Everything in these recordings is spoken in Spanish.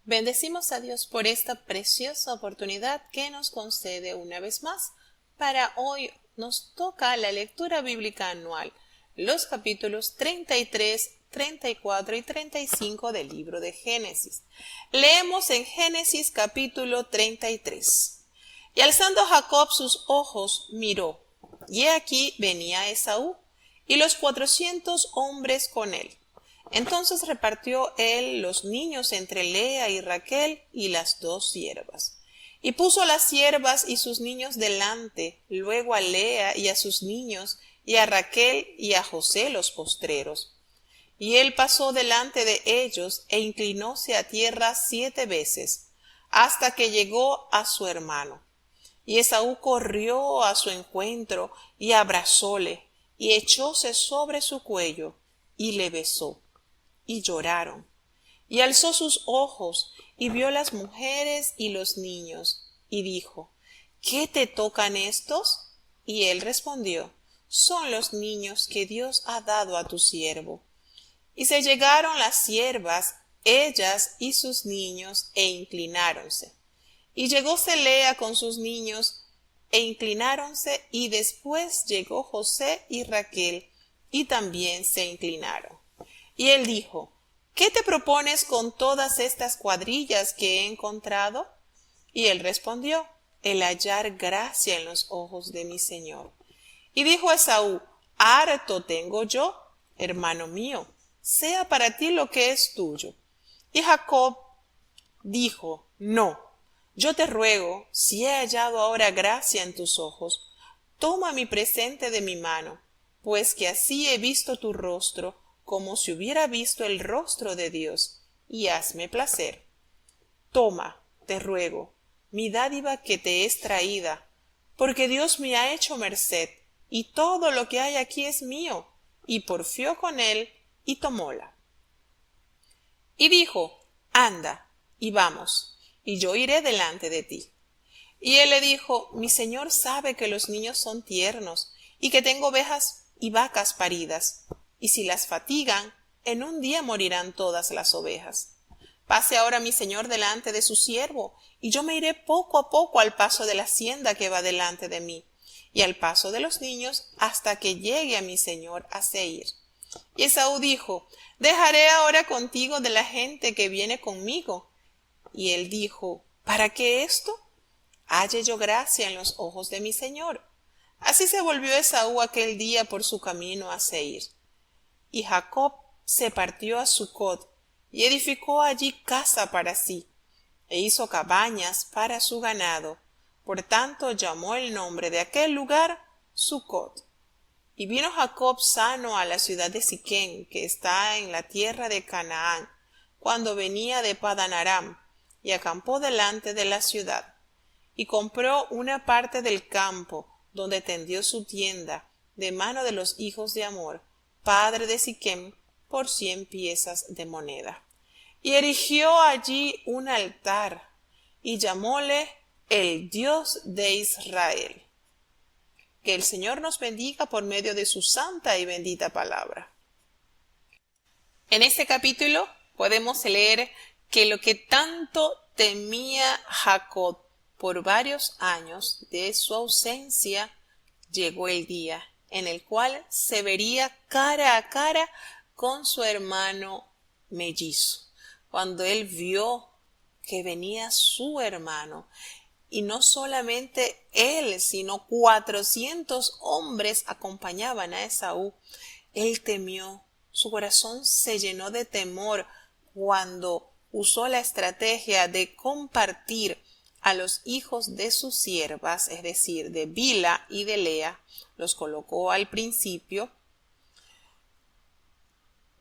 Bendecimos a Dios por esta preciosa oportunidad que nos concede una vez más. Para hoy nos toca la lectura bíblica anual, los capítulos 33, 34 y 35 del libro de Génesis. Leemos en Génesis capítulo 33. Y alzando Jacob sus ojos, miró, y he aquí venía Esaú, y los 400 hombres con él. Entonces repartió él los niños entre Lea y Raquel y las 2 siervas. Y puso las siervas y sus niños delante, luego a Lea y a sus niños, y a Raquel y a José los postreros. Y él pasó delante de ellos e inclinóse a tierra 7 veces, hasta que llegó a su hermano. Y Esaú corrió a su encuentro y abrazóle, y echóse sobre su cuello, y le besó. Y lloraron. Y alzó sus ojos, y vio las mujeres y los niños, y dijo, ¿qué te tocan estos? Y él respondió, son los niños que Dios ha dado a tu siervo. Y se llegaron las siervas, ellas y sus niños, e inclináronse. Y llegóse Lea con sus niños, e inclináronse, y después llegó José y Raquel, y también se inclinaron. Y él dijo, ¿qué te propones con todas estas cuadrillas que he encontrado? Y él respondió, el hallar gracia en los ojos de mi señor. Y dijo Esaú, harto tengo yo, hermano mío, sea para ti lo que es tuyo. Y Jacob dijo, no, yo te ruego, si he hallado ahora gracia en tus ojos, toma mi presente de mi mano, pues que así he visto tu rostro, como si hubiera visto el rostro de Dios, y hazme placer. Toma, te ruego, mi dádiva que te es traída, porque Dios me ha hecho merced, y todo lo que hay aquí es mío. Y porfió con él, y tomóla. Y dijo, anda, y vamos, y yo iré delante de ti. Y él le dijo, mi señor sabe que los niños son tiernos, y que tengo ovejas y vacas paridas, y si las fatigan, en un día morirán todas las ovejas. Pase ahora mi señor delante de su siervo, y yo me iré poco a poco al paso de la hacienda que va delante de mí, y al paso de los niños, hasta que llegue a mi señor a Seir. Y Esaú dijo, dejaré ahora contigo de la gente que viene conmigo. Y él dijo, ¿para qué esto? Halle yo gracia en los ojos de mi señor. Así se volvió Esaú aquel día por su camino a Seir. Y Jacob se partió a Sucot, y edificó allí casa para sí, e hizo cabañas para su ganado. Por tanto llamó el nombre de aquel lugar Sucot. Y vino Jacob sano a la ciudad de Siquem, que está en la tierra de Canaán, cuando venía de Padan Aram, y acampó delante de la ciudad. Y compró una parte del campo, donde tendió su tienda, de mano de los hijos de Hamor, padre de Siquem, por 100 piezas de moneda. Y erigió allí un altar, y llamóle el Dios de Israel. Que el Señor nos bendiga por medio de su santa y bendita palabra. En este capítulo podemos leer que lo que tanto temía Jacob por varios años de su ausencia, llegó el día en el cual se vería cara a cara con su hermano mellizo. Cuando él vio que venía su hermano, y no solamente él, sino 400 hombres acompañaban a Esaú, él temió, su corazón se llenó de temor cuando usó la estrategia de compartir a los hijos de sus siervas, es decir, de Bilha y de Lea, los colocó al principio,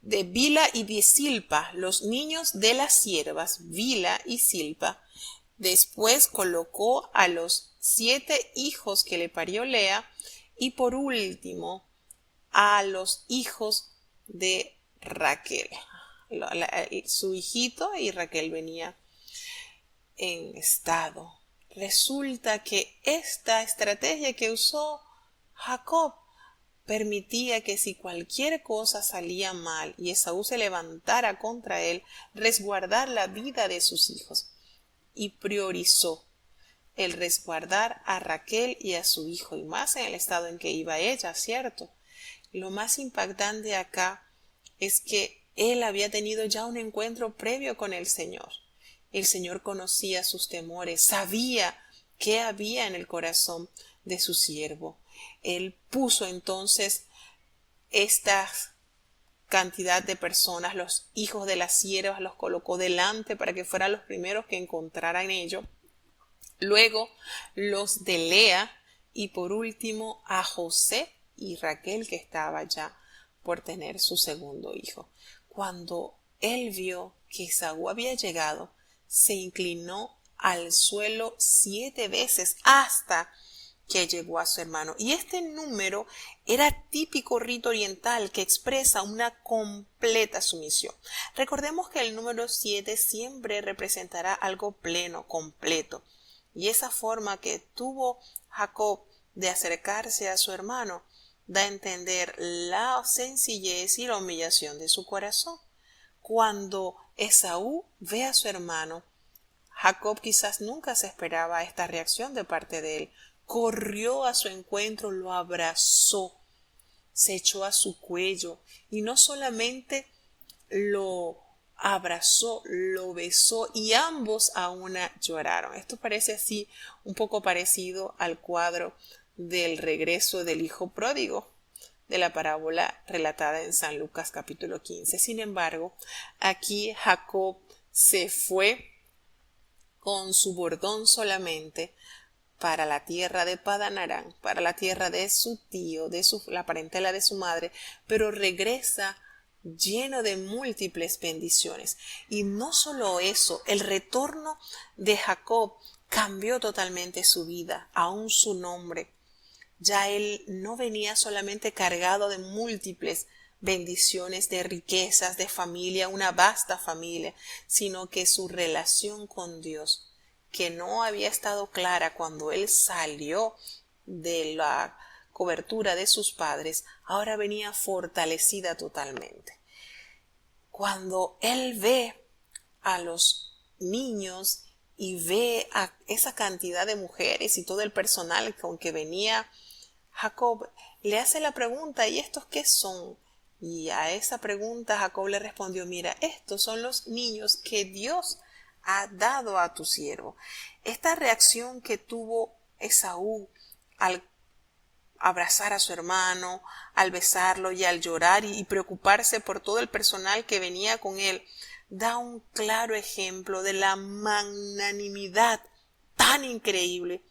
de Bilha y de Zilpa, los niños de las siervas, Bilha y Zilpa. Después colocó a los 7 hijos que le parió Lea, y por último a los hijos de Raquel, su hijito, y Raquel venía en estado. Resulta que esta estrategia que usó Jacob permitía que si cualquier cosa salía mal y Esaú se levantara contra él, resguardar la vida de sus hijos. Y priorizó el resguardar a Raquel y a su hijo, y más en el estado en que iba ella, ¿cierto? Lo más impactante acá es que él había tenido ya un encuentro previo con el Señor. El Señor conocía sus temores, sabía qué había en el corazón de su siervo. Él puso entonces esta cantidad de personas, los hijos de las siervas, los colocó delante para que fueran los primeros que encontraran ello. Luego los de Lea y por último a José y Raquel, que estaba ya por tener su segundo hijo. Cuando él vio que Esaú había llegado, se inclinó al suelo 7 veces hasta que llegó a su hermano. Y este número era típico rito oriental que expresa una completa sumisión. Recordemos que el número 7 siempre representará algo pleno, completo. Y esa forma que tuvo Jacob de acercarse a su hermano da a entender la sencillez y la humillación de su corazón. Cuando Esaú ve a su hermano, Jacob quizás nunca se esperaba esta reacción de parte de él. Corrió a su encuentro, lo abrazó, se echó a su cuello y no solamente lo abrazó, lo besó y ambos a una lloraron. Esto parece así un poco parecido al cuadro del regreso del hijo pródigo de la parábola relatada en San Lucas capítulo 15. Sin embargo, aquí Jacob se fue con su bordón solamente para la tierra de Padán Aram, para la tierra de su tío, la parentela de su madre, pero regresa lleno de múltiples bendiciones. Y no solo eso, el retorno de Jacob cambió totalmente su vida, aún su nombre. Ya él no venía solamente cargado de múltiples bendiciones, de riquezas, de familia, una vasta familia, sino que su relación con Dios, que no había estado clara cuando él salió de la cobertura de sus padres, ahora venía fortalecida totalmente. Cuando él ve a los niños y ve a esa cantidad de mujeres y todo el personal con que venía Jacob, le hace la pregunta: ¿y estos qué son? Y a esa pregunta Jacob le respondió: mira, estos son los niños que Dios ha dado a tu siervo. Esta reacción que tuvo Esaú al abrazar a su hermano, al besarlo y al llorar y preocuparse por todo el personal que venía con él, da un claro ejemplo de la magnanimidad tan increíble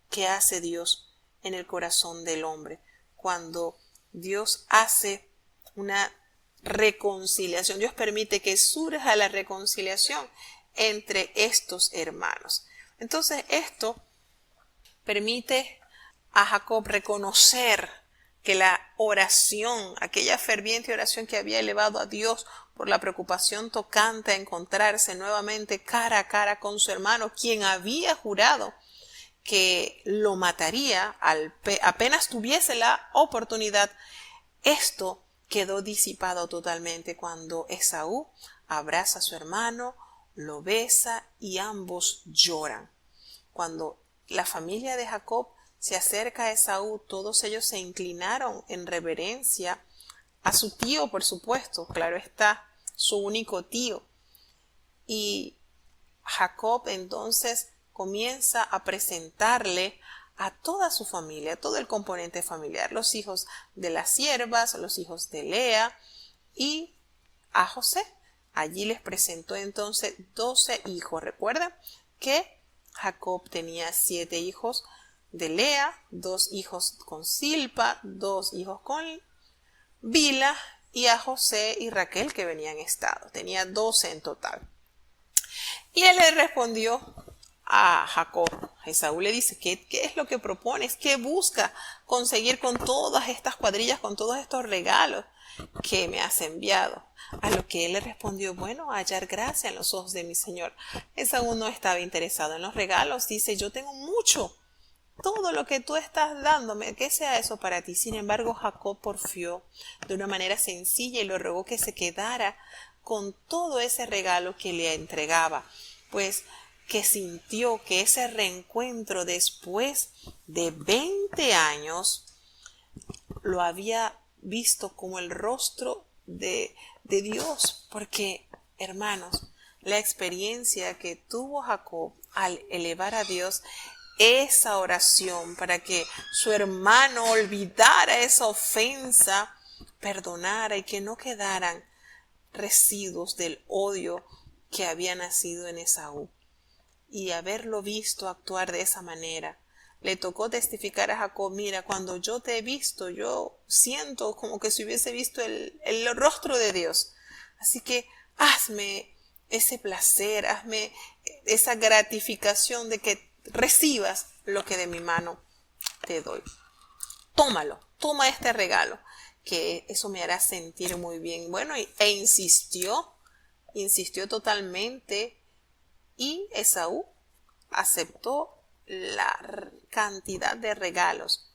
que hace Dios en el corazón del hombre. Cuando Dios hace una reconciliación, Dios permite que surja la reconciliación entre estos hermanos. Entonces esto permite a Jacob reconocer que la oración, aquella ferviente oración que había elevado a Dios por la preocupación tocante a encontrarse nuevamente cara a cara con su hermano, quien había jurado que lo mataría apenas tuviese la oportunidad, esto quedó disipado totalmente cuando Esaú abraza a su hermano, lo besa y ambos lloran. Cuando la familia de Jacob se acerca a Esaú, todos ellos se inclinaron en reverencia a su tío, por supuesto, claro está, su único tío. Y Jacob entonces comienza a presentarle a toda su familia, a todo el componente familiar, los hijos de las siervas, los hijos de Lea y a José. Allí les presentó entonces 12 hijos. Recuerden que Jacob tenía 7 hijos de Lea, 2 hijos con Silpa, 2 hijos con Bila y a José y Raquel que venían estado. Tenía 12 en total. Y él le respondió a Jacob. Esaú le dice: ¿qué es lo que propones? ¿Qué busca conseguir con todas estas cuadrillas, con todos estos regalos que me has enviado? A lo que él le respondió: bueno, hallar gracia en los ojos de mi señor. Esaú no estaba interesado en los regalos. Dice: yo tengo mucho todo lo que tú estás dándome, que sea eso para ti. Sin embargo, Jacob porfió de una manera sencilla y le rogó que se quedara con todo ese regalo que le entregaba, pues que sintió que ese reencuentro después de 20 años lo había visto como el rostro de Dios, porque, hermanos, la experiencia que tuvo Jacob al elevar a Dios esa oración para que su hermano olvidara esa ofensa, perdonara y que no quedaran residuos del odio que había nacido en Esaú. Y haberlo visto actuar de esa manera, le tocó testificar a Jacob: mira, cuando yo te he visto, yo siento como que si hubiese visto el rostro de Dios. Así que hazme ese placer, hazme esa gratificación de que recibas lo que de mi mano te doy. Tómalo, toma este regalo, que eso me hará sentir muy bien. Bueno, insistió totalmente, y Esaú aceptó la cantidad de regalos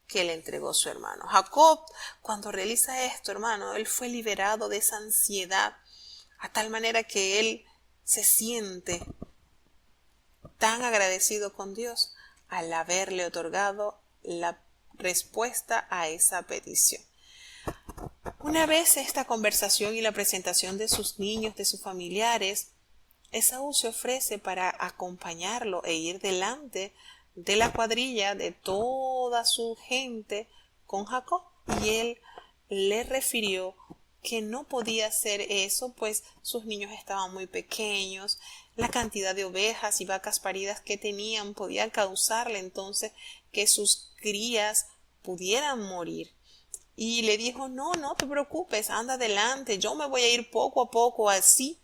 que le entregó su hermano. Jacob, cuando realiza esto, hermano, él fue liberado de esa ansiedad, a tal manera que él se siente tan agradecido con Dios al haberle otorgado la respuesta a esa petición. Una vez esta conversación y la presentación de sus niños, de sus familiares, Esaú se ofrece para acompañarlo e ir delante de la cuadrilla de toda su gente con Jacob, y él le refirió que no podía hacer eso, pues sus niños estaban muy pequeños, la cantidad de ovejas y vacas paridas que tenían podía causarle entonces que sus crías pudieran morir. Y le dijo: no te preocupes, anda adelante, yo me voy a ir poco a poco, así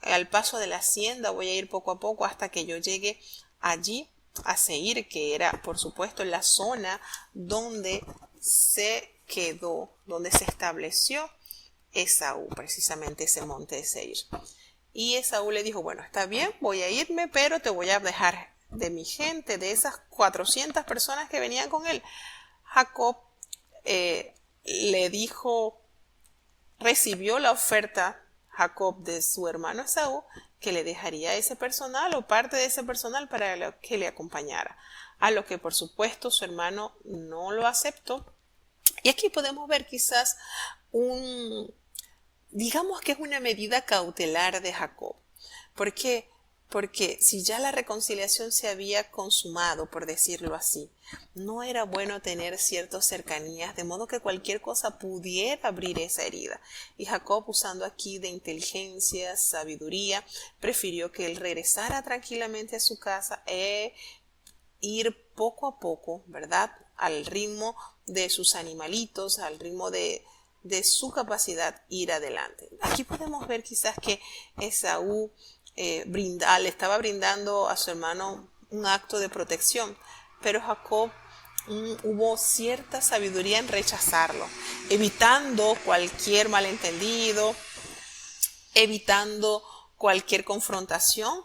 al paso de la hacienda voy a ir poco a poco hasta que yo llegue allí a Seir, que era por supuesto la zona donde se quedó, donde se estableció Esaú, precisamente ese monte de Seir. Y Esaú le dijo: bueno, está bien, voy a irme, pero te voy a dejar de mi gente, de esas 400 personas que venían con él. Jacob le dijo, recibió la oferta Jacob de su hermano Esaú, que le dejaría ese personal o parte de ese personal para que le acompañara, a lo que por supuesto su hermano no lo aceptó. Y aquí podemos ver quizás digamos que es una medida cautelar de Jacob. ¿Por qué? Porque si ya la reconciliación se había consumado, por decirlo así, no era bueno tener ciertas cercanías, de modo que cualquier cosa pudiera abrir esa herida. Y Jacob, usando aquí de inteligencia, sabiduría, prefirió que él regresara tranquilamente a su casa e ir poco a poco, ¿verdad?, al ritmo de sus animalitos, al ritmo de su capacidad, ir adelante. Aquí podemos ver quizás que Esaú le estaba brindando a su hermano un acto de protección, pero Jacob hubo cierta sabiduría en rechazarlo, evitando cualquier malentendido, evitando cualquier confrontación,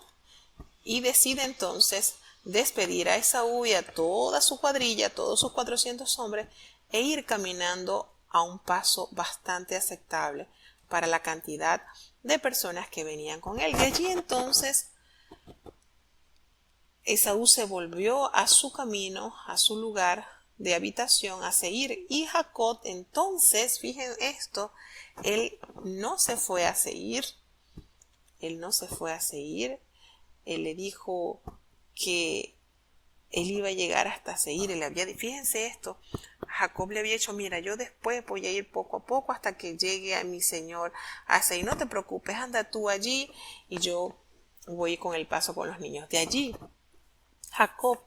y decide entonces despedir a Esaú y a toda su cuadrilla, a todos sus 400 hombres, e ir caminando a un paso bastante aceptable para la cantidad de personas que venían con él. De allí entonces Esaú se volvió a su camino, a su lugar de habitación, a Seir, y Jacob entonces, fíjense esto, él no se fue a Seir, él le dijo que él iba a llegar hasta Seir. Fíjense esto, Jacob le había dicho: mira, yo después voy a ir poco a poco hasta que llegue a mi señor a Seir, no te preocupes, anda tú allí y yo voy con el paso con los niños. De allí Jacob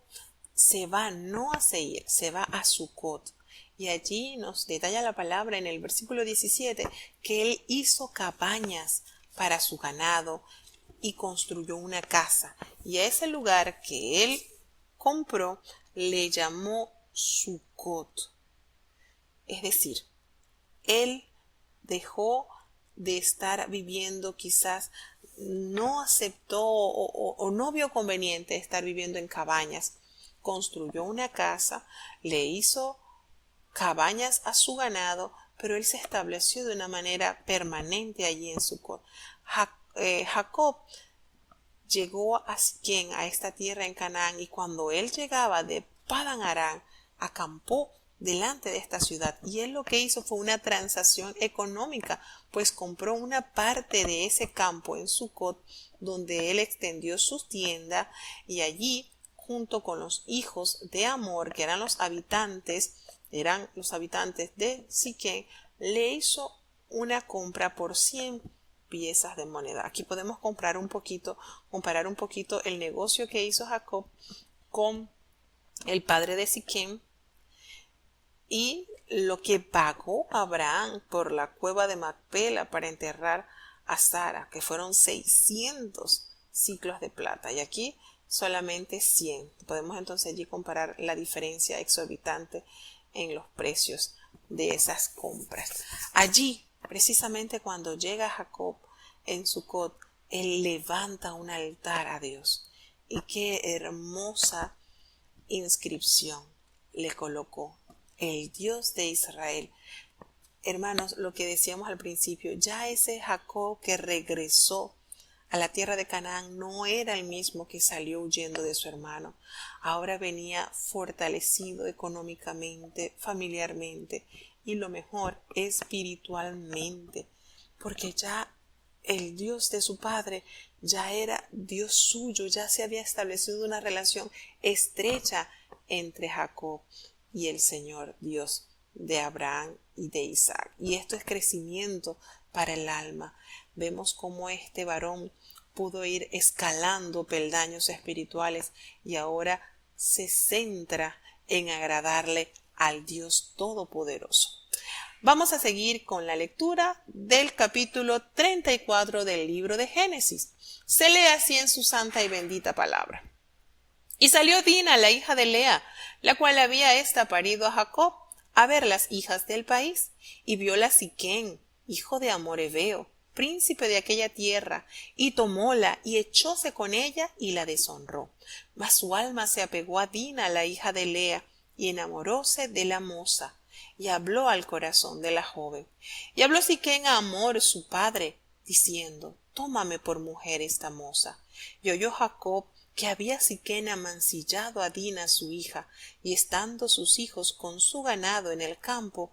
se va no a Seir, se va a Sucot, y allí nos detalla la palabra en el versículo 17 que él hizo cabañas para su ganado y construyó una casa, y a ese lugar que él compró le llamó Sucot. Es decir, él dejó de estar viviendo, quizás no aceptó o no vio conveniente estar viviendo en cabañas construyó una casa, le hizo cabañas a su ganado, pero él se estableció de una manera permanente allí en Sucot. Jacob llegó a Siquén, a esta tierra en Canaán, y cuando él llegaba de Padan Aram, acampó delante de esta ciudad, y él lo que hizo fue una transacción económica, pues compró una parte de ese campo en Sucot, donde él extendió su tienda, y allí, junto con los hijos de Amor, que eran los habitantes de Siquén, le hizo una compra por 100 piezas de moneda. Aquí podemos comparar un poquito el negocio que hizo Jacob con el padre de Siquem y lo que pagó Abraham por la cueva de Macpela para enterrar a Sara, que fueron 600 ciclos de plata, y aquí solamente 100. Podemos entonces allí comparar la diferencia exorbitante en los precios de esas compras. Allí, precisamente cuando llega Jacob en Sucot, él levanta un altar a Dios, y qué hermosa inscripción le colocó: el Dios de Israel. Hermanos, lo que decíamos al principio, ya ese Jacob que regresó a la tierra de Canaán no era el mismo que salió huyendo de su hermano. Ahora venía fortalecido económicamente, familiarmente y lo mejor, espiritualmente, porque ya el Dios de su padre ya era Dios suyo, ya se había establecido una relación estrecha entre Jacob y el Señor Dios de Abraham y de Isaac. Y esto es crecimiento para el alma. Vemos cómo este varón pudo ir escalando peldaños espirituales y ahora se centra en agradarle al Dios Todopoderoso. Vamos a seguir con la lectura del capítulo 34 del libro de Génesis. Se lee así en su santa y bendita palabra. Y salió Dina, la hija de Lea, la cual había ésta parido a Jacob, a ver las hijas del país, y viola Siquén, hijo de Amor heveo, príncipe de aquella tierra, y tomóla y echóse con ella y la deshonró. Mas su alma se apegó a Dina, la hija de Lea, y enamoróse de la moza, y habló al corazón de la joven. Y habló Siquén a Amor su padre, diciendo: tómame por mujer esta moza. Y oyó Jacob que había Siquén amancillado a Dina su hija, y estando sus hijos con su ganado en el campo,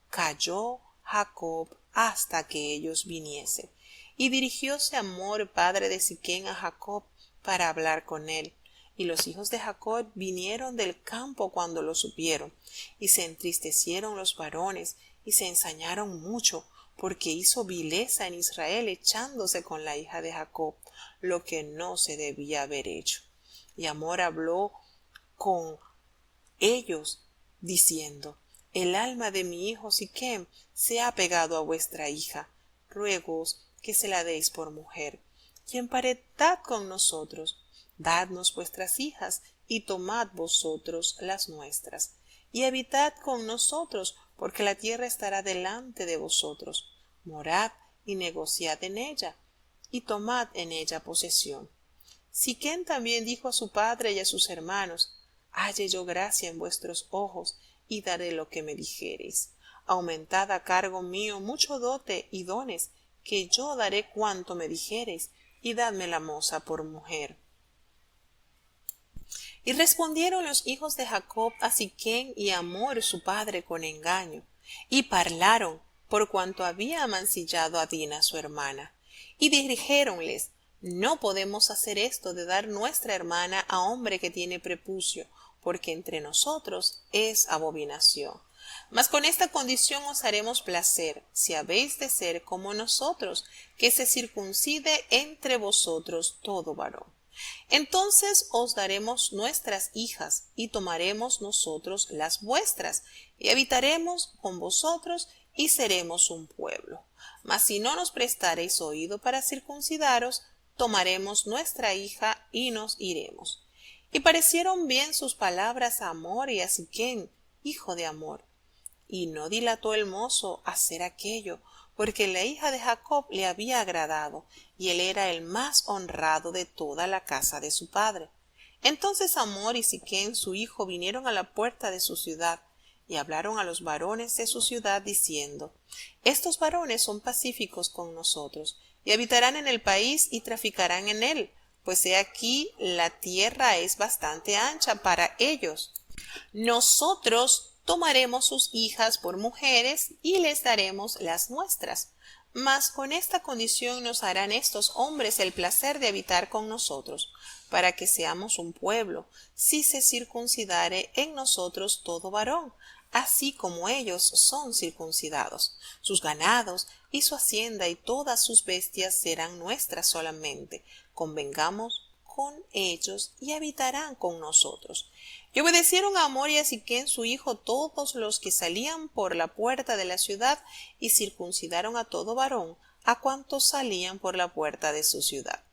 calló Jacob hasta que ellos viniesen. Y dirigióse Amor padre de Siquén a Jacob para hablar con él. Y los hijos de Jacob vinieron del campo cuando lo supieron, y se entristecieron los varones, y se ensañaron mucho, porque hizo vileza en Israel echándose con la hija de Jacob, lo que no se debía haber hecho. Y Amor habló con ellos, diciendo: el alma de mi hijo Siquem se ha pegado a vuestra hija, ruégoos que se la deis por mujer, y emparedad con nosotros. Dadnos vuestras hijas, y tomad vosotros las nuestras, y habitad con nosotros, porque la tierra estará delante de vosotros. Morad y negociad en ella, y tomad en ella posesión. Siquem también dijo a su padre y a sus hermanos: halle yo gracia en vuestros ojos, y daré lo que me dijereis. Aumentad a cargo mío mucho dote y dones, que yo daré cuanto me dijereis, y dadme la moza por mujer. Y respondieron los hijos de Jacob a Siquem y a Amor su padre con engaño, y parlaron por cuanto había amancillado a Dina su hermana. Y dijéronles: no podemos hacer esto de dar nuestra hermana a hombre que tiene prepucio, porque entre nosotros es abominación. Mas con esta condición os haremos placer, si habéis de ser como nosotros, que se circuncide entre vosotros todo varón. Entonces os daremos nuestras hijas, y tomaremos nosotros las vuestras, y habitaremos con vosotros, y seremos un pueblo. Mas si no nos prestareis oído para circuncidaros, tomaremos nuestra hija, y nos iremos. Y parecieron bien sus palabras a Amor y a Siquem, hijo de Amor. Y no dilató el mozo hacer aquello, porque la hija de Jacob le había agradado, y él era el más honrado de toda la casa de su padre. Entonces Hamor y Siquem su hijo vinieron a la puerta de su ciudad, y hablaron a los varones de su ciudad, diciendo: Estos varones son pacíficos con nosotros, y habitarán en el país y traficarán en él, pues he aquí la tierra es bastante ancha para ellos. Nosotros tomaremos sus hijas por mujeres y les daremos las nuestras. Mas con esta condición nos harán estos hombres el placer de habitar con nosotros, para que seamos un pueblo, si se circuncidare en nosotros todo varón, así como ellos son circuncidados. Sus ganados y su hacienda y todas sus bestias serán nuestras solamente. Convengamos con ellos y habitarán con nosotros. Y obedecieron a Hamor y a Siquem su hijo todos los que salían por la puerta de la ciudad, y circuncidaron a todo varón, a cuantos salían por la puerta de su ciudad.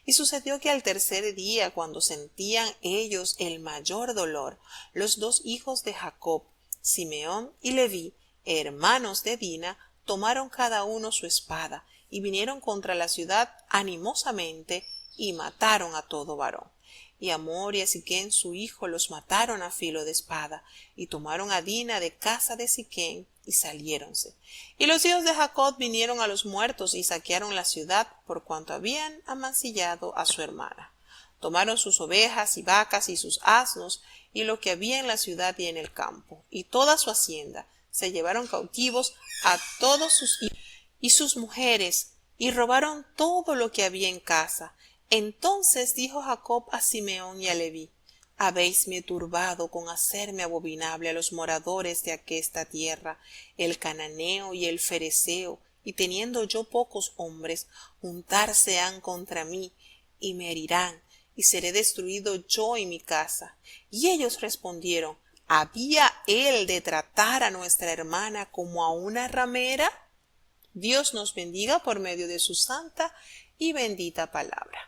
Y sucedió que al tercer día, cuando sentían ellos el mayor dolor, los dos hijos de Jacob, Simeón y Leví, hermanos de Dina, tomaron cada uno su espada, y vinieron contra la ciudad animosamente, y mataron a todo varón. Y Hamor y a Siquem su hijo los mataron a filo de espada, y tomaron a Dina de casa de Siquem, y saliéronse. Y los hijos de Jacob vinieron a los muertos, y saquearon la ciudad, por cuanto habían amancillado a su hermana. Tomaron sus ovejas y vacas y sus asnos, y lo que había en la ciudad y en el campo, y toda su hacienda. Se llevaron cautivos a todos sus hijos y sus mujeres, y robaron todo lo que había en casa. Entonces dijo Jacob a Simeón y a Leví: Habéisme turbado con hacerme abominable a los moradores de aquesta tierra, el cananeo y el fereceo, y teniendo yo pocos hombres, juntarse han contra mí, y me herirán, y seré destruido yo y mi casa. Y ellos respondieron: ¿Había él de tratar a nuestra hermana como a una ramera? Dios nos bendiga por medio de su santa y bendita palabra.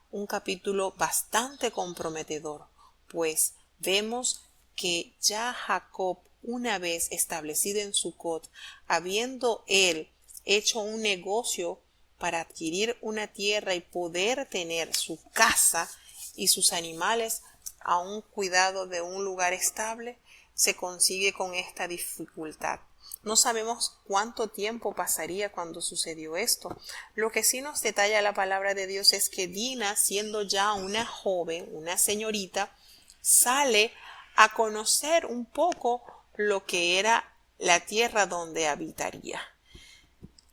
Un capítulo bastante comprometedor, pues vemos que ya Jacob, una vez establecido en Sucot, habiendo él hecho un negocio para adquirir una tierra y poder tener su casa y sus animales a un cuidado de un lugar estable, se consigue con esta dificultad. No sabemos cuánto tiempo pasaría cuando sucedió esto. Lo que sí nos detalla la palabra de Dios es que Dina, siendo ya una joven, una señorita, sale a conocer un poco lo que era la tierra donde habitaría.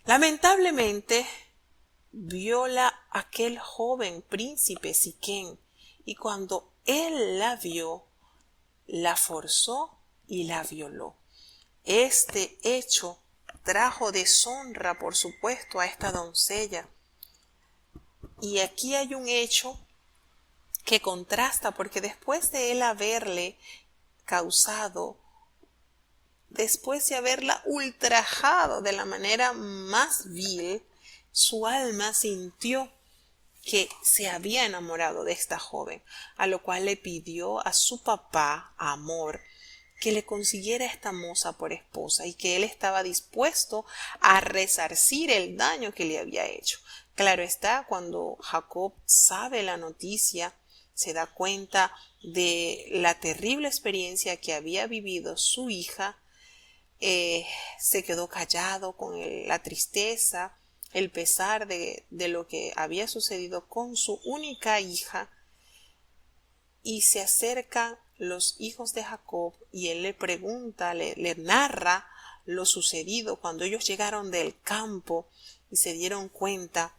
Lamentablemente, viola aquel joven príncipe Siquem, y cuando él la vio, la forzó y la violó. Este hecho trajo deshonra, por supuesto, a esta doncella. Y aquí hay un hecho que contrasta, porque después de él haberle causado, después de haberla ultrajado de la manera más vil, su alma sintió que se había enamorado de esta joven, a lo cual le pidió a su papá, Hamor, que le consiguiera esta moza por esposa, y que él estaba dispuesto a resarcir el daño que le había hecho. Claro está, cuando Jacob sabe la noticia, se da cuenta de la terrible experiencia que había vivido su hija, se quedó callado con la tristeza, el pesar de lo que había sucedido con su única hija, y se acercan los hijos de Jacob y él le pregunta, le narra lo sucedido cuando ellos llegaron del campo y se dieron cuenta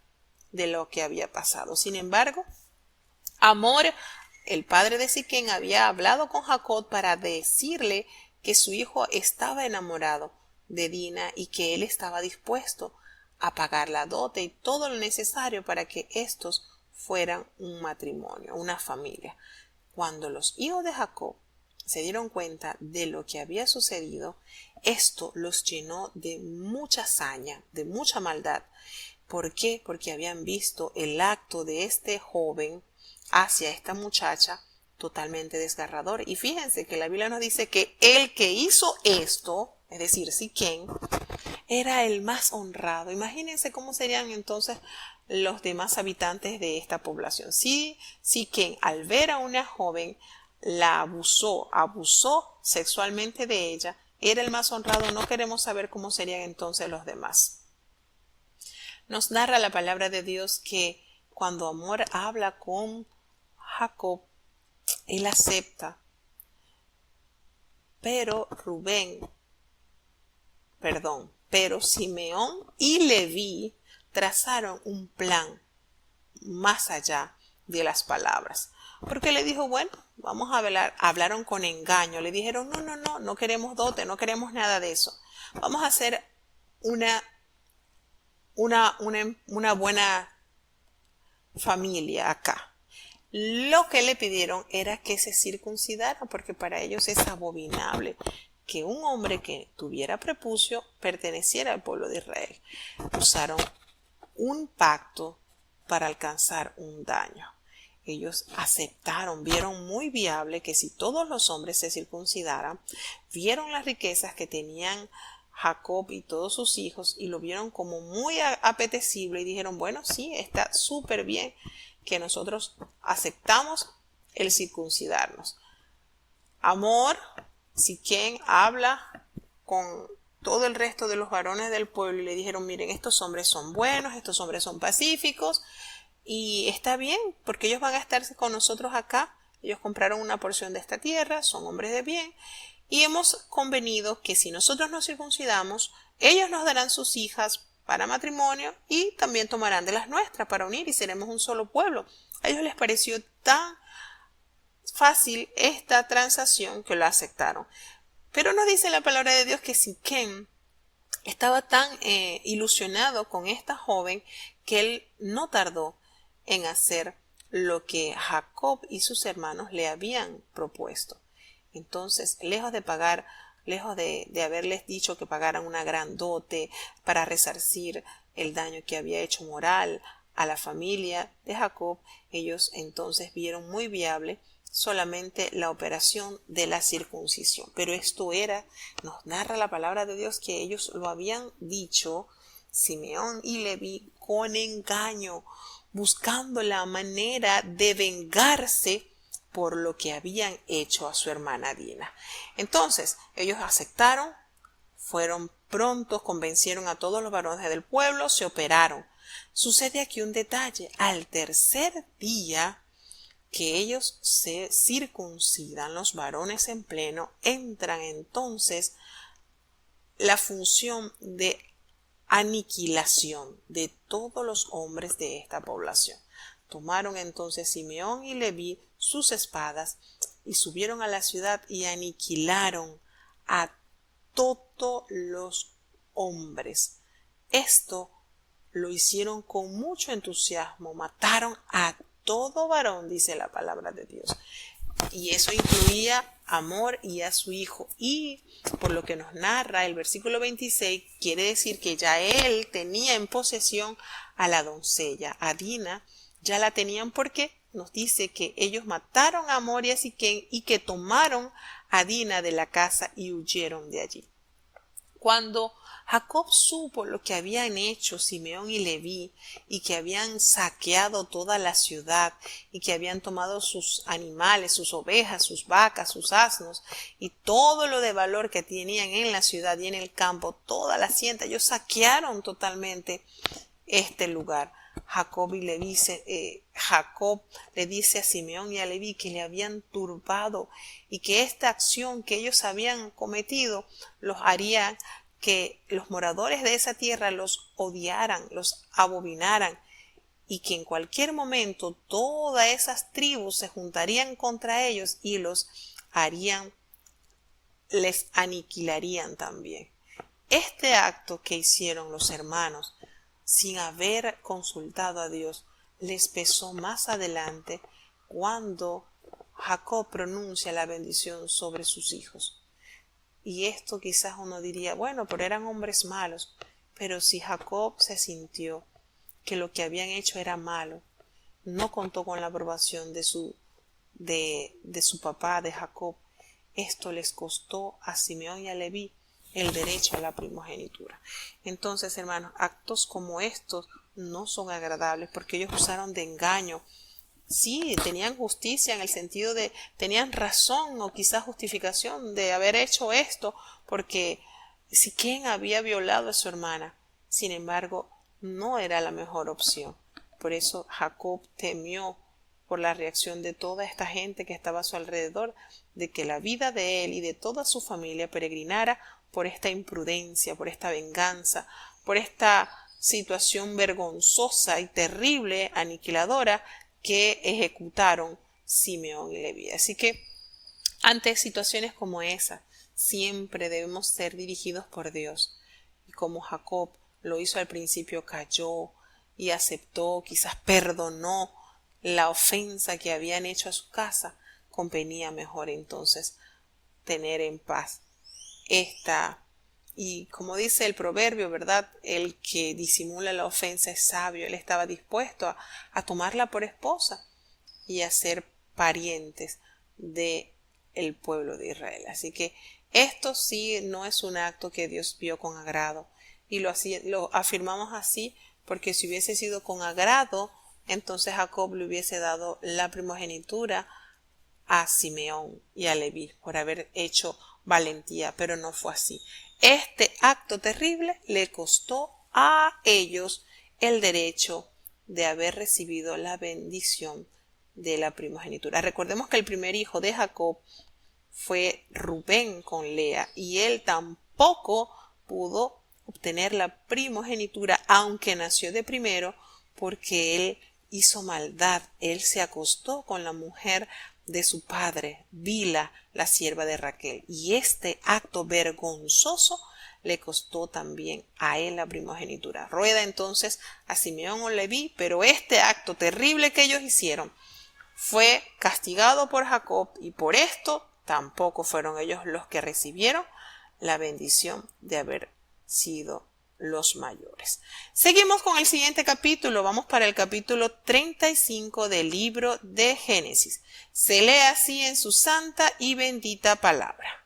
de lo que había pasado. Sin embargo, Hamor, el padre de Siquem, había hablado con Jacob para decirle que su hijo estaba enamorado de Dina y que él estaba dispuesto a pagar la dote y todo lo necesario para que estos fueran un matrimonio, una familia. Cuando los hijos de Jacob se dieron cuenta de lo que había sucedido, esto los llenó de mucha saña, de mucha maldad. ¿Por qué? Porque habían visto el acto de este joven hacia esta muchacha totalmente desgarrador. Y fíjense que la Biblia nos dice que el que hizo esto, es decir, Siquem, era el más honrado. Imagínense cómo serían entonces los demás habitantes de esta población. Sí, que al ver a una joven la abusó sexualmente de ella, era el más honrado. No queremos saber cómo serían entonces los demás. Nos narra la palabra de Dios que cuando Amor habla con Jacob, él acepta, pero Simeón y Leví trazaron un plan más allá de las palabras. Porque le dijo, bueno, vamos a hablar. Hablaron con engaño. Le dijeron, no queremos dote, no queremos nada de eso. Vamos a hacer una buena familia acá. Lo que le pidieron era que se circuncidara, porque para ellos es abominable que un hombre que tuviera prepucio perteneciera al pueblo de Israel. Usaron un pacto para alcanzar un daño. Ellos aceptaron, vieron muy viable que si todos los hombres se circuncidaran, vieron las riquezas que tenían Jacob y todos sus hijos y lo vieron como muy apetecible y dijeron, bueno, sí, está súper bien que nosotros aceptamos el circuncidarnos. Amor, Siquén habla con todo el resto de los varones del pueblo y le dijeron, miren, estos hombres son buenos, estos hombres son pacíficos y está bien porque ellos van a estar con nosotros acá. Ellos compraron una porción de esta tierra, son hombres de bien y hemos convenido que si nosotros nos circuncidamos, ellos nos darán sus hijas para matrimonio y también tomarán de las nuestras para unir y seremos un solo pueblo. A ellos les pareció tan fácil esta transacción que lo aceptaron. Pero nos dice la palabra de Dios que Siquén estaba tan ilusionado con esta joven que él no tardó en hacer lo que Jacob y sus hermanos le habían propuesto. Entonces, lejos de haberles dicho que pagaran una gran dote para resarcir el daño que había hecho moral a la familia de Jacob, ellos entonces vieron muy viable solamente la operación de la circuncisión. Pero esto nos narra la palabra de Dios que ellos lo habían dicho, Simeón y Leví, con engaño, buscando la manera de vengarse por lo que habían hecho a su hermana Dina. Entonces, ellos aceptaron, fueron prontos, convencieron a todos los varones del pueblo, se operaron. Sucede aquí un detalle. Al tercer día que ellos se circuncidan, los varones en pleno, entran entonces la función de aniquilación de todos los hombres de esta población. Tomaron entonces Simeón y Leví sus espadas y subieron a la ciudad y aniquilaron a todos los hombres. Esto lo hicieron con mucho entusiasmo, mataron a todo varón, dice la palabra de Dios. Y eso incluía a Amor y a su hijo. Y por lo que nos narra el versículo 26, quiere decir que ya él tenía en posesión a la doncella, a Dina. Ya la tenían porque nos dice que ellos mataron a Amor y a Siquén y que tomaron a Dina de la casa y huyeron de allí. Cuando Jacob supo lo que habían hecho Simeón y Leví y que habían saqueado toda la ciudad y que habían tomado sus animales, sus ovejas, sus vacas, sus asnos y todo lo de valor que tenían en la ciudad y en el campo, toda la hacienda, ellos saquearon totalmente este lugar. Jacob le dice a Simeón y a Leví que le habían turbado y que esta acción que ellos habían cometido los haría que los moradores de esa tierra los odiaran, los abominaran y que en cualquier momento todas esas tribus se juntarían contra ellos y les aniquilarían también. Este acto que hicieron los hermanos sin haber consultado a Dios les pesó más adelante cuando Jacob pronuncia la bendición sobre sus hijos. Y esto quizás uno diría, bueno, pero eran hombres malos. Pero si Jacob se sintió que lo que habían hecho era malo, no contó con la aprobación de su papá, de Jacob, esto les costó a Simeón y a Leví el derecho a la primogenitura. Entonces, hermanos, actos como estos no son agradables porque ellos usaron de engaño. Sí, tenían justicia en el sentido de tenían razón o quizás justificación de haber hecho esto porque Siquem había violado a su hermana. Sin embargo, no era la mejor opción. Por eso Jacob temió por la reacción de toda esta gente que estaba a su alrededor, de que la vida de él y de toda su familia peregrinara por esta imprudencia, por esta venganza, por esta situación vergonzosa y terrible, aniquiladora, que ejecutaron Simeón y Leví. Así que ante situaciones como esa, siempre debemos ser dirigidos por Dios. Y como Jacob lo hizo al principio, cayó y aceptó, quizás perdonó la ofensa que habían hecho a su casa, convenía mejor entonces tener en paz esta. Y como dice el proverbio, ¿verdad? El que disimula la ofensa es sabio. Él estaba dispuesto a tomarla por esposa y a ser parientes de el pueblo de Israel. Así que esto sí no es un acto que Dios vio con agrado. Y lo afirmamos así porque si hubiese sido con agrado, entonces Jacob le hubiese dado la primogenitura a Simeón y a Leví por haber hecho valentía, pero no fue así. Este acto terrible le costó a ellos el derecho de haber recibido la bendición de la primogenitura. Recordemos que el primer hijo de Jacob fue Rubén con Lea y él tampoco pudo obtener la primogenitura, aunque nació de primero, porque él hizo maldad. Él se acostó con la mujer de su padre, Bila, la sierva de Raquel, y este acto vergonzoso le costó también a él la primogenitura. Rueda entonces a Simeón o Leví, pero este acto terrible que ellos hicieron fue castigado por Jacob y por esto tampoco fueron ellos los que recibieron la bendición de haber sido los mayores. Seguimos con el siguiente capítulo. Vamos para el capítulo 35 del libro de Génesis. Se lee así en su santa y bendita palabra.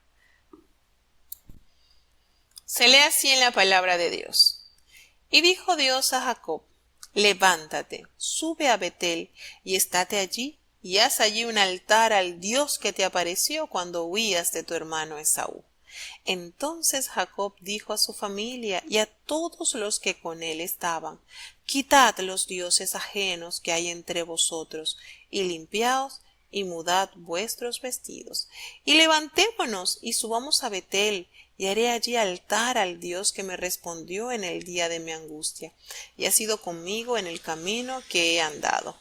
Se lee así en la palabra de Dios. Y dijo Dios a Jacob: levántate, sube a Betel y estate allí y haz allí un altar al Dios que te apareció cuando huías de tu hermano Esaú. Entonces Jacob dijo a su familia y a todos los que con él estaban: quitad los dioses ajenos que hay entre vosotros, y limpiaos y mudad vuestros vestidos. Y levantémonos y subamos a Betel, y haré allí altar al Dios que me respondió en el día de mi angustia, y ha sido conmigo en el camino que he andado.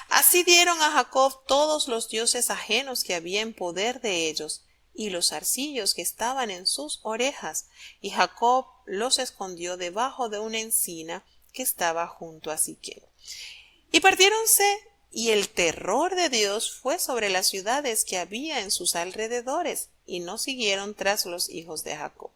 Así dieron a Jacob todos los dioses ajenos que había en poder de ellos, y los zarcillos que estaban en sus orejas, y Jacob los escondió debajo de una encina que estaba junto a Siquem. Y partiéronse, y el terror de Dios fue sobre las ciudades que había en sus alrededores, y no siguieron tras los hijos de Jacob.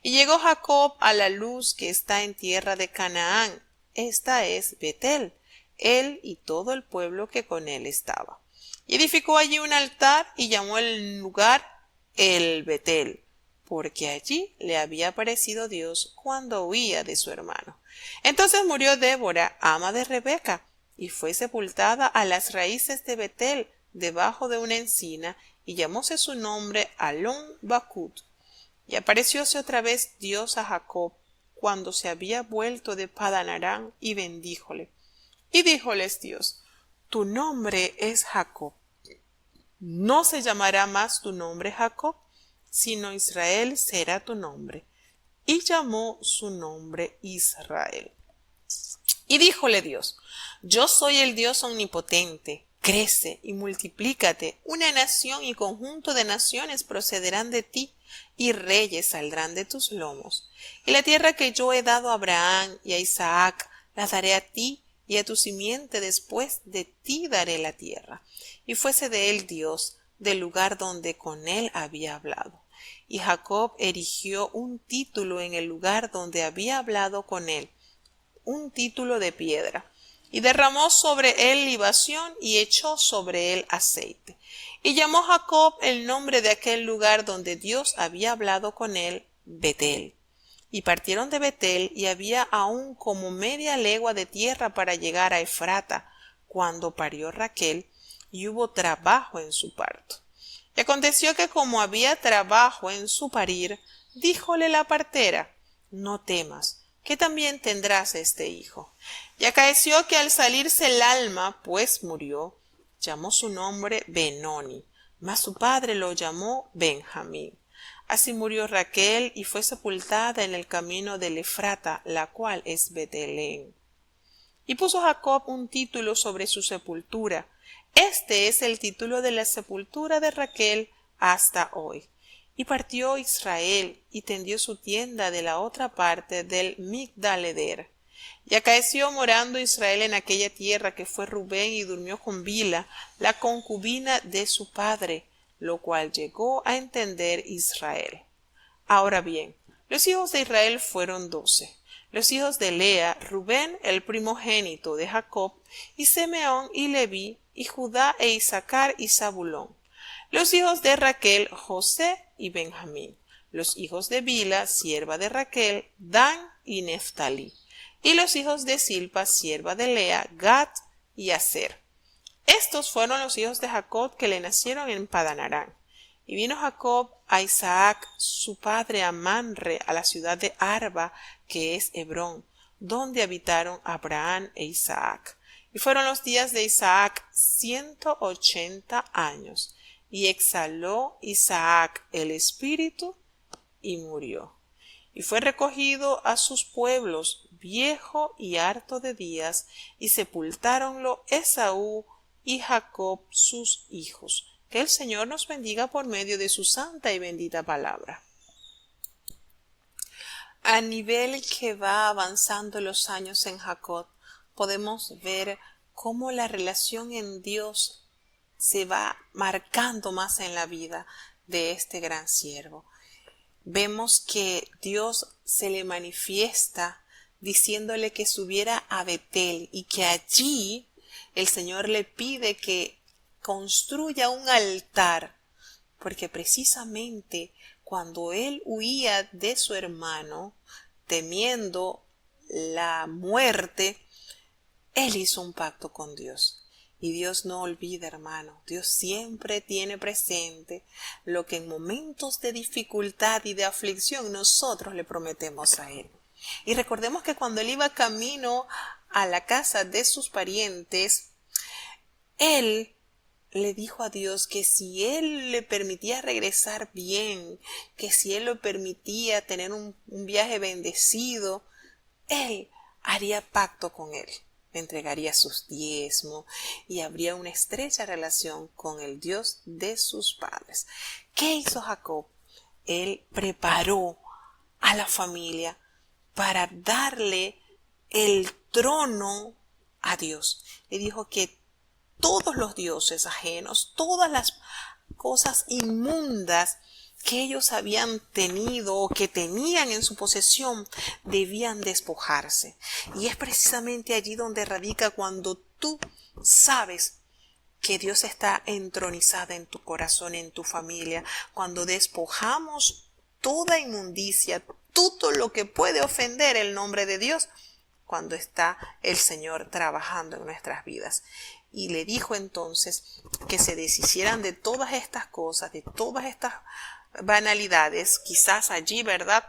Y llegó Jacob a la luz que está en tierra de Canaán, esta es Betel, él y todo el pueblo que con él estaba. Y edificó allí un altar y llamó el lugar el Betel, porque allí le había aparecido Dios cuando huía de su hermano. Entonces murió Débora, ama de Rebeca, y fue sepultada a las raíces de Betel, debajo de una encina, y llamóse su nombre Alon Bacut. Y aparecióse otra vez Dios a Jacob, cuando se había vuelto de Padan Aram, y bendíjole. Y díjoles Dios: tu nombre es Jacob. No se llamará más tu nombre Jacob, sino Israel será tu nombre. Y llamó su nombre Israel. Y díjole Dios: yo soy el Dios omnipotente, crece y multiplícate, una nación y conjunto de naciones procederán de ti, y reyes saldrán de tus lomos. Y la tierra que yo he dado a Abraham y a Isaac, la daré a ti, y a tu simiente después de ti daré la tierra. Y fuese de él Dios, del lugar donde con él había hablado. Y Jacob erigió un título en el lugar donde había hablado con él, un título de piedra, y derramó sobre él libación y echó sobre él aceite. Y llamó Jacob el nombre de aquel lugar donde Dios había hablado con él, Betel. Y partieron de Betel, y había aún como media legua de tierra para llegar a Efrata, cuando parió Raquel, y hubo trabajo en su parto. Y aconteció que como había trabajo en su parir, díjole la partera: no temas, que también tendrás este hijo. Y acaeció que al salirse el alma, pues murió, llamó su nombre Benoni, mas su padre lo llamó Benjamín. Así murió Raquel y fue sepultada en el camino de Efrata, la cual es Betelén. Y puso Jacob un título sobre su sepultura. Este es el título de la sepultura de Raquel hasta hoy. Y partió Israel y tendió su tienda de la otra parte del Migdal-eder. Y acaeció morando Israel en aquella tierra que fue Rubén, y durmió con Bila, la concubina de su padre, lo cual llegó a entender Israel. Ahora bien, los hijos de Israel fueron 12. Los hijos de Lea: Rubén, el primogénito de Jacob, y Simeón y Leví, y Judá e Isaacar y Zabulón. Los hijos de Raquel: José y Benjamín. Los hijos de Bila, sierva de Raquel: Dan y Neftalí. Y los hijos de Silpa, sierva de Lea: Gad y Aser. Estos fueron los hijos de Jacob que le nacieron en Padan Aram. Y vino Jacob a Isaac su padre a Manre, a la ciudad de Arba, que es Hebrón, donde habitaron Abraham e Isaac. Y fueron los días de Isaac 180 años. Y exhaló Isaac el espíritu y murió. Y fue recogido a sus pueblos, viejo y harto de días, y sepultáronlo Esaú y Jacob sus hijos. Que el Señor nos bendiga por medio de su santa y bendita palabra. A nivel que va avanzando los años en Jacob, podemos ver cómo la relación en Dios se va marcando más en la vida de este gran siervo. Vemos que Dios se le manifiesta diciéndole que subiera a Betel, y que allí el Señor le pide que construya un altar, porque precisamente cuando él huía de su hermano, temiendo la muerte, él hizo un pacto con Dios. Y Dios no olvida, hermano. Dios siempre tiene presente lo que en momentos de dificultad y de aflicción nosotros le prometemos a Él. Y recordemos que cuando él iba camino a la casa de sus parientes, él le dijo a Dios que si él le permitía regresar bien, que si él le permitía tener un viaje bendecido, él haría pacto con él, le entregaría sus diezmos y habría una estrecha relación con el Dios de sus padres. ¿Qué hizo Jacob? Él preparó a la familia para darle el trono a Dios. Le dijo que todos los dioses ajenos, todas las cosas inmundas que ellos habían tenido o que tenían en su posesión, debían despojarse. Y es precisamente allí donde radica cuando tú sabes que Dios está entronizado en tu corazón, en tu familia, cuando despojamos toda inmundicia, todo lo que puede ofender el nombre de Dios, cuando está el Señor trabajando en nuestras vidas. Y le dijo entonces que se deshicieran de todas estas cosas, de todas estas banalidades. Quizás allí, ¿verdad?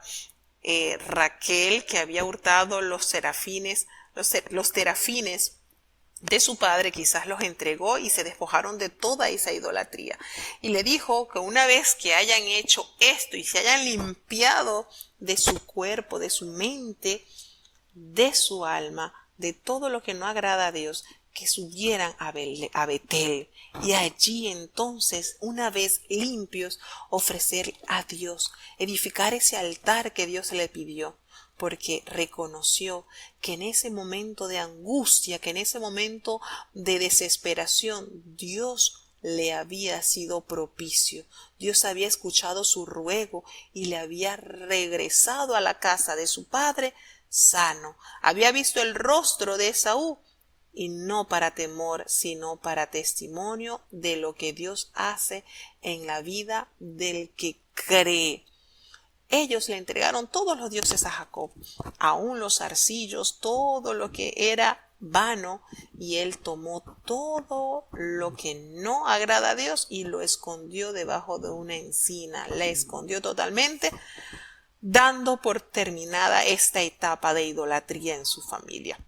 Raquel, que había hurtado los terafines de su padre, quizás los entregó y se despojaron de toda esa idolatría. Y le dijo que una vez que hayan hecho esto y se hayan limpiado de su cuerpo, de su mente, de su alma, de todo lo que no agrada a Dios, que subieran a Betel, y allí entonces, una vez limpios, ofrecer a Dios, edificar ese altar que Dios le pidió, porque reconoció que en ese momento de angustia, que en ese momento de desesperación, Dios le había sido propicio. Dios había escuchado su ruego y le había regresado a la casa de su padre sano. Había visto el rostro de Esaú, y no para temor, sino para testimonio de lo que Dios hace en la vida del que cree. ellos le entregaron todos los dioses a Jacob, aún los arcillos, todo lo que era vano, y él tomó todo lo que no agrada a Dios y lo escondió debajo de una encina, la escondió totalmente, dando por terminada esta etapa de idolatría en su familia.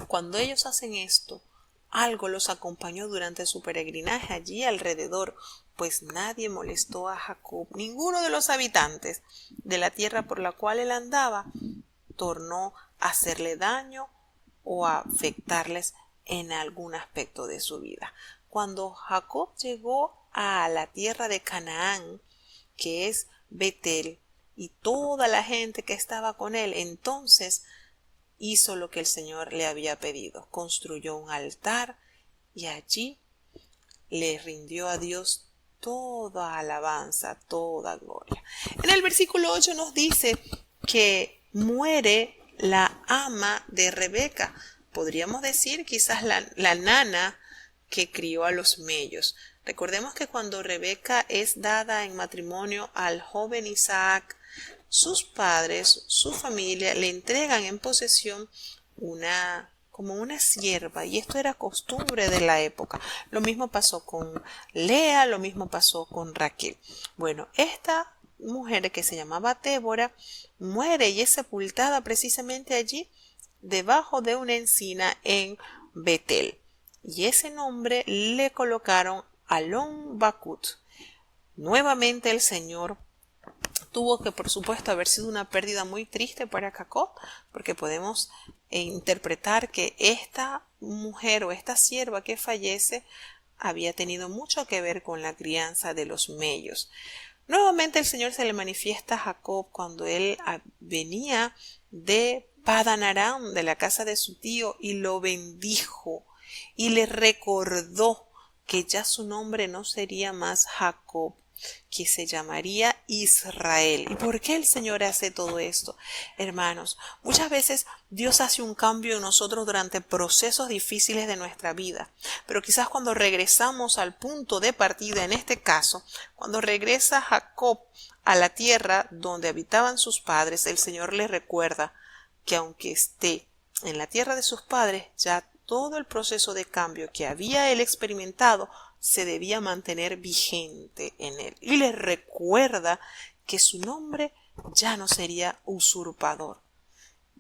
Cuando ellos hacen esto, algo los acompañó durante su peregrinaje allí alrededor, pues nadie molestó a Jacob, ninguno de los habitantes de la tierra por la cual él andaba tornó a hacerle daño o a afectarles en algún aspecto de su vida. Cuando Jacob llegó a la tierra de Canaán, que es Betel, y toda la gente que estaba con él, entonces hizo lo que el Señor le había pedido. Construyó un altar y allí le rindió a Dios toda alabanza, toda gloria. En el versículo 8 nos dice que muere la ama de Rebeca. Podríamos decir quizás la nana que crió a los mellos. Recordemos que cuando Rebeca es dada en matrimonio al joven Isaac, sus padres, su familia, le entregan en posesión como una sierva, y esto era costumbre de la época. Lo mismo pasó con Lea, lo mismo pasó con Raquel. Bueno, esta mujer que se llamaba Débora muere y es sepultada precisamente allí debajo de una encina en Betel, y ese nombre le colocaron Alon Bakut. Nuevamente el Señor tuvo que, por supuesto, haber sido una pérdida muy triste para Jacob, porque podemos interpretar que esta mujer o esta sierva que fallece había tenido mucho que ver con la crianza de los mellos. Nuevamente el Señor se le manifiesta a Jacob cuando él venía de Padan Aram, de la casa de su tío, y lo bendijo y le recordó que ya su nombre no sería más Jacob, que se llamaría Israel. ¿Y por qué el Señor hace todo esto? Hermanos, muchas veces Dios hace un cambio en nosotros durante procesos difíciles de nuestra vida, pero quizás cuando regresamos al punto de partida, en este caso, cuando regresa Jacob a la tierra donde habitaban sus padres, el Señor le recuerda que aunque esté en la tierra de sus padres, ya todo el proceso de cambio que había él experimentado se debía mantener vigente en él. Y le recuerda que su nombre ya no sería usurpador,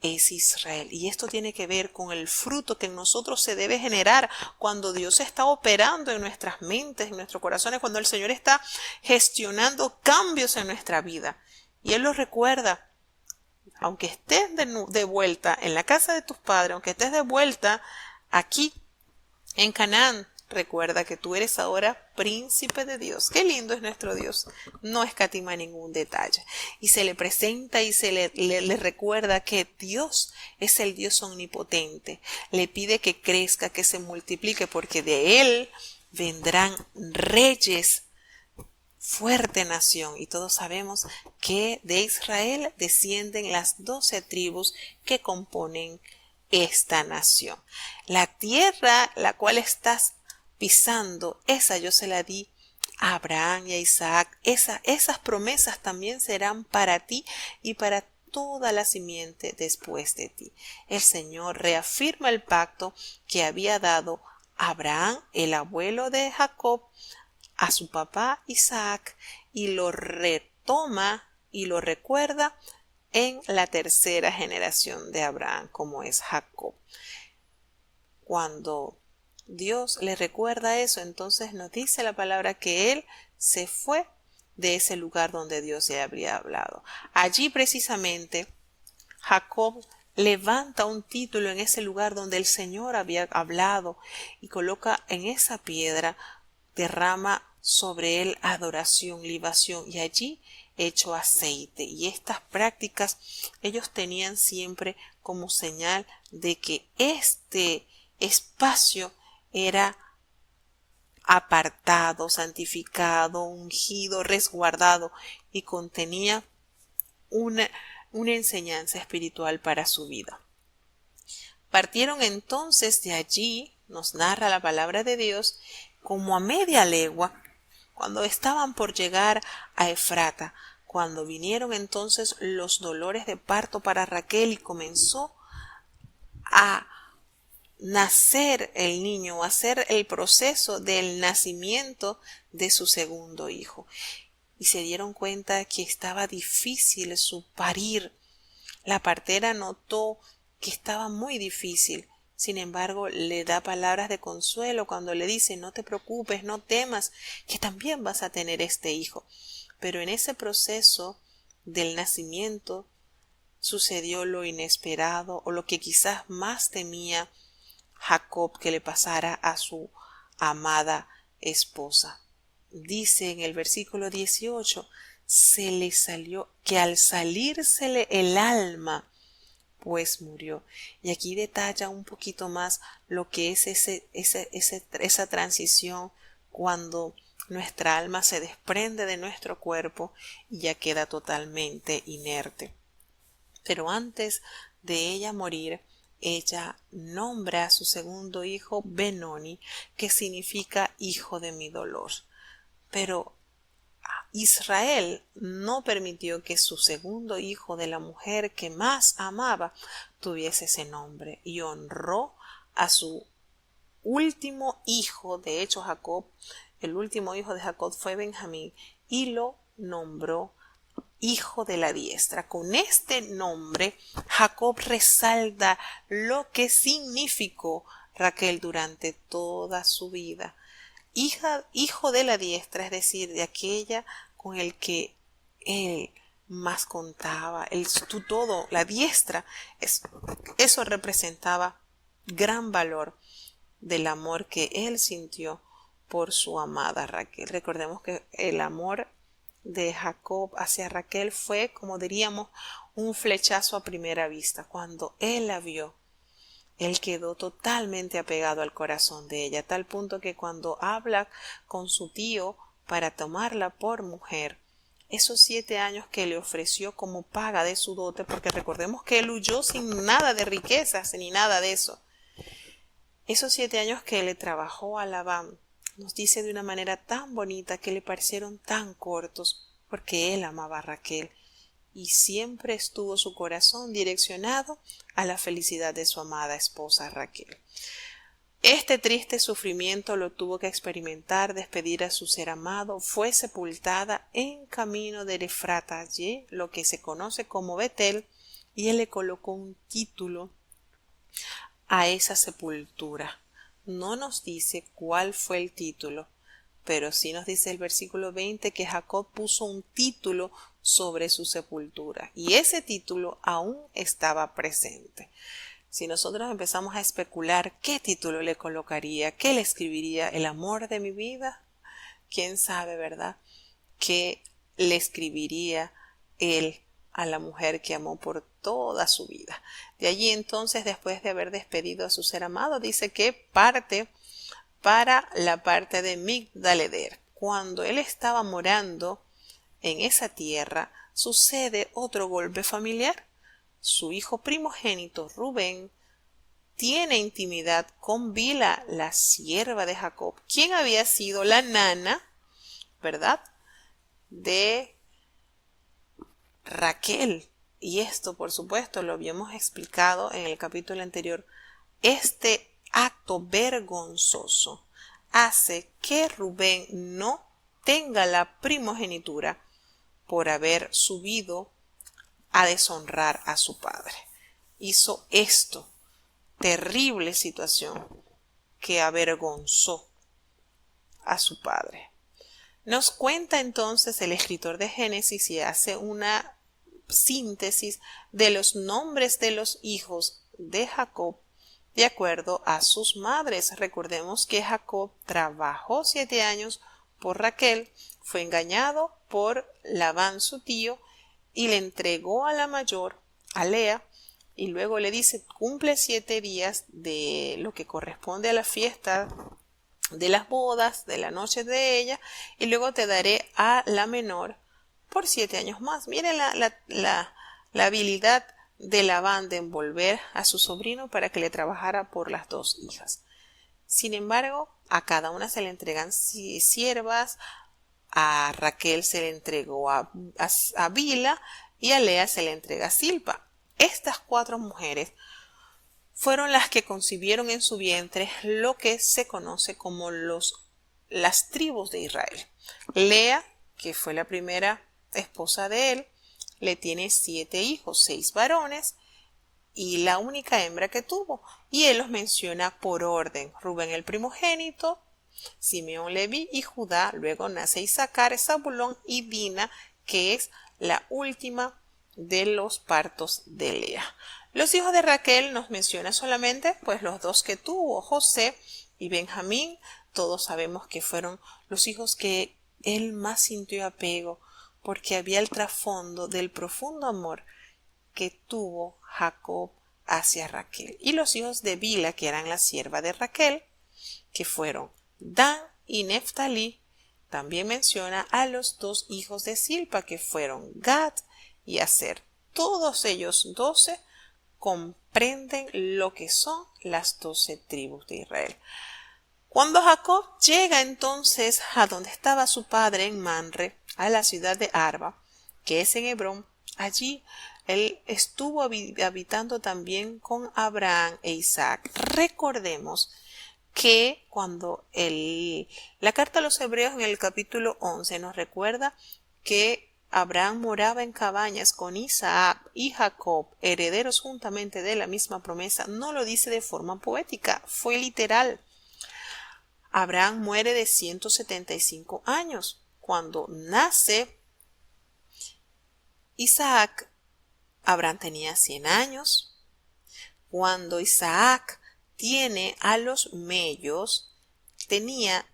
es Israel. Y esto tiene que ver con el fruto que en nosotros se debe generar cuando Dios está operando en nuestras mentes, en nuestros corazones, cuando el Señor está gestionando cambios en nuestra vida. Y Él los recuerda. Aunque estés de vuelta en la casa de tus padres, aunque estés de vuelta aquí en Canaán, recuerda que tú eres ahora príncipe de Dios. Qué lindo es nuestro Dios. No escatima ningún detalle. Y se le presenta y se le recuerda que Dios es el Dios omnipotente. Le pide que crezca, que se multiplique, porque de Él vendrán reyes, fuerte nación. Y todos sabemos que de Israel descienden las 12 tribus que componen esta nación. La tierra la cual estás pisando, esa yo se la di a Abraham y a Isaac. Esas promesas también serán para ti y para toda la simiente después de ti. El Señor reafirma el pacto que había dado a Abraham, el abuelo de Jacob, a su papá Isaac, y lo retoma y lo recuerda en la tercera generación de Abraham, como es Jacob. Cuando Dios le recuerda eso, entonces nos dice la palabra que él se fue de ese lugar donde Dios le habría hablado. Allí precisamente Jacob levanta un título en ese lugar donde el Señor había hablado y coloca en esa piedra, derrama sobre él adoración, libación, y allí echó aceite. Y estas prácticas ellos tenían siempre como señal de que este espacio era apartado, santificado, ungido, resguardado, y contenía una enseñanza espiritual para su vida. Partieron entonces de allí, nos narra la palabra de Dios, como a media legua, cuando estaban por llegar a Efrata, Cuando vinieron entonces los dolores de parto para Raquel y comenzó a nacer el niño, a hacer el proceso del nacimiento de su segundo hijo. Y se dieron cuenta que estaba difícil su parir. La partera notó que estaba muy difícil. Sin embargo, le da palabras de consuelo cuando le dice: no te preocupes, no temas, que también vas a tener este hijo. Pero en ese proceso del nacimiento sucedió lo inesperado, o lo que quizás más temía Jacob que le pasara a su amada esposa. Dice en el versículo 18: se le salió, que al salírsele el alma, pues murió. Y aquí detalla un poquito más lo que es esa transición cuando nuestra alma se desprende de nuestro cuerpo y ya queda totalmente inerte. Pero antes de ella morir, ella nombra a su segundo hijo Benoni, que significa hijo de mi dolor. Pero Israel no permitió que su segundo hijo, de la mujer que más amaba, tuviese ese nombre, y honró a su último hijo. De hecho, Jacob, el último hijo de Jacob fue Benjamín, y lo nombró hijo de la diestra. Con este nombre, Jacob resalta lo que significó Raquel durante toda su vida. Hijo de la diestra, es decir, de aquella con el que él más contaba, todo, la diestra, eso representaba gran valor del amor que él sintió por su amada Raquel. Recordemos que el amor de Jacob hacia Raquel fue, como diríamos, un flechazo a primera vista. Cuando él la vio, él quedó totalmente apegado al corazón de ella, a tal punto que cuando habla con su tío para tomarla por mujer, esos 7 años que le ofreció como paga de su dote, porque recordemos que él huyó sin nada de riquezas ni nada de eso, esos 7 años que le trabajó a Labán, nos dice de una manera tan bonita que le parecieron tan cortos, porque él amaba a Raquel y siempre estuvo su corazón direccionado a la felicidad de su amada esposa Raquel. Este triste sufrimiento lo tuvo que experimentar, despedir a su ser amado. Fue sepultada en camino de Efrata, allí lo que se conoce como Betel, y él le colocó un título a esa sepultura. No nos dice cuál fue el título, pero sí nos dice el versículo 20 que Jacob puso un título sobre su sepultura, y ese título aún estaba presente. Si nosotros empezamos a especular qué título le colocaría, qué le escribiría, el amor de mi vida, quién sabe, ¿verdad?, qué le escribiría él a la mujer que amó por toda su vida. De allí entonces, después de haber despedido a su ser amado, dice que parte para la parte de Migdal-eder. Cuando él estaba morando en esa tierra, sucede otro golpe familiar. Su hijo primogénito, Rubén, tiene intimidad con Bila, la sierva de Jacob, quien había sido la nana, ¿verdad?, de Raquel. Y esto, por supuesto, lo habíamos explicado en el capítulo anterior. Este acto vergonzoso hace que Rubén no tenga la primogenitura por haber subido a deshonrar a su padre. Hizo esto, terrible situación, que avergonzó a su padre. Nos cuenta entonces el escritor de Génesis y hace una síntesis de los nombres de los hijos de Jacob de acuerdo a sus madres. Recordemos que Jacob trabajó 7 años por Raquel, fue engañado por Labán su tío y le entregó a la mayor, a Lea, y luego le dice: cumple 7 días de lo que corresponde a la fiesta de las bodas, de la noche de ella, y luego te daré a la menor por 7 años más. Miren la habilidad de Labán de envolver a su sobrino para que le trabajara por las 2 hijas. Sin embargo, a cada una se le entregan siervas, A Raquel se le entregó a Bilha y a Lea se le entrega a Zilpa. Estas 4 mujeres fueron las que concibieron en su vientre lo que se conoce como las tribus de Israel. Lea, que fue la primera esposa de él, le tiene 7 hijos, 6 varones y la única hembra que tuvo. Y él los menciona por orden. Rubén el primogénito, Simeón, Leví y Judá. Luego nace Isaacar, Zabulón y Dina, que es la última de los partos de Lea. Los hijos de Raquel nos menciona solamente pues los 2 que tuvo, José y Benjamín. Todos sabemos que fueron los hijos que él más sintió apego, porque había el trasfondo del profundo amor que tuvo Jacob hacia Raquel. Y los hijos de Bilha, que eran la sierva de Raquel, que fueron Dan y Neftalí. También menciona a los 2 hijos de Zilpa, que fueron Gad y Aser. Todos ellos 12 comprenden lo que son las 12 tribus de Israel. Cuando Jacob llega entonces a donde estaba su padre en Manre, a la ciudad de Arba, que es en Hebrón, allí él estuvo habitando también con Abraham e Isaac. Recordemos que cuando la carta a los Hebreos en el capítulo 11 nos recuerda que Abraham moraba en cabañas con Isaac y Jacob, herederos juntamente de la misma promesa, no lo dice de forma poética, fue literal. Abraham muere de 175 años. Cuando nace Isaac, Abraham tenía 100 años. Cuando Isaac tiene a los mellos, tenía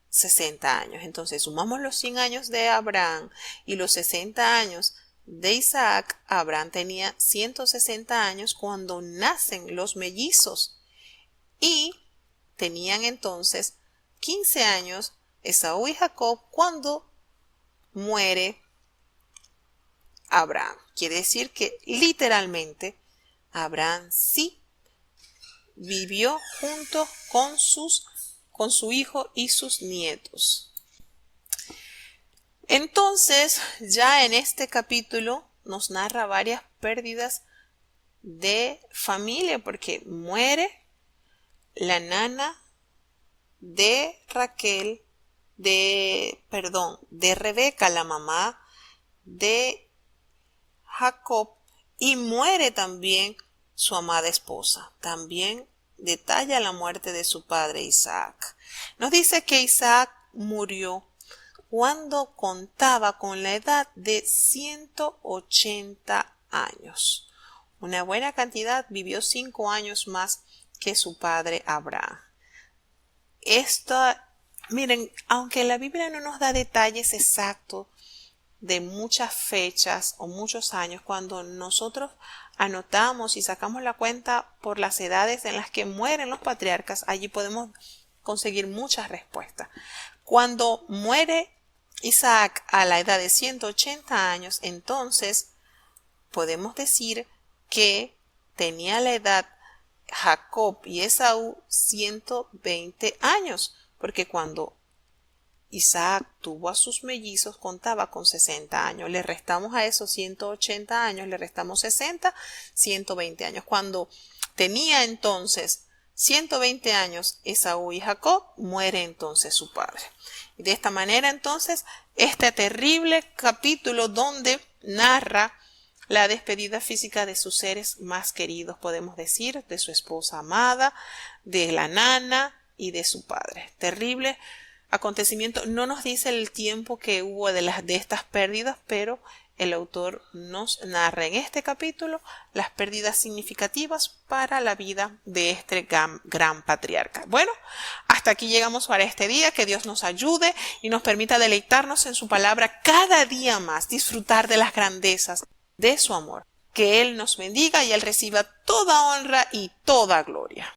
60 años. Entonces sumamos los 100 años de Abraham y los 60 años de Isaac. Abraham tenía 160 años cuando nacen los mellizos y tenían entonces 15 años Esaú y Jacob cuando muere Abraham. Quiere decir que literalmente Abraham sí vivió junto con su hijo y sus nietos. Entonces, ya en este capítulo nos narra varias pérdidas de familia, porque muere la nana de Raquel, de Rebeca, la mamá de Jacob, y muere también su amada esposa. También detalla la muerte de su padre Isaac. Nos dice que Isaac murió cuando contaba con la edad de 180 años. Una buena cantidad, vivió 5 años más que su padre Abraham. Miren, aunque la Biblia no nos da detalles exactos de muchas fechas o muchos años, cuando nosotros anotamos y sacamos la cuenta por las edades en las que mueren los patriarcas, allí podemos conseguir muchas respuestas. Cuando muere Isaac a la edad de 180 años, entonces podemos decir que tenía la edad Jacob y Esaú 120 años, porque cuando Isaac tuvo a sus mellizos contaba con 60 años. Le restamos a esos 180 años, le restamos 60, 120 años. Cuando tenía entonces 120 años Esaú y Jacob, muere entonces su padre. Y de esta manera entonces este terrible capítulo donde narra la despedida física de sus seres más queridos, podemos decir, de su esposa amada, de la nana y de su padre. Terrible acontecimiento. No nos dice el tiempo que hubo de estas pérdidas, pero el autor nos narra en este capítulo las pérdidas significativas para la vida de este gran patriarca. Bueno, hasta aquí llegamos para este día. Que Dios nos ayude y nos permita deleitarnos en su palabra cada día más, disfrutar de las grandezas de su amor. Que Él nos bendiga y Él reciba toda honra y toda gloria.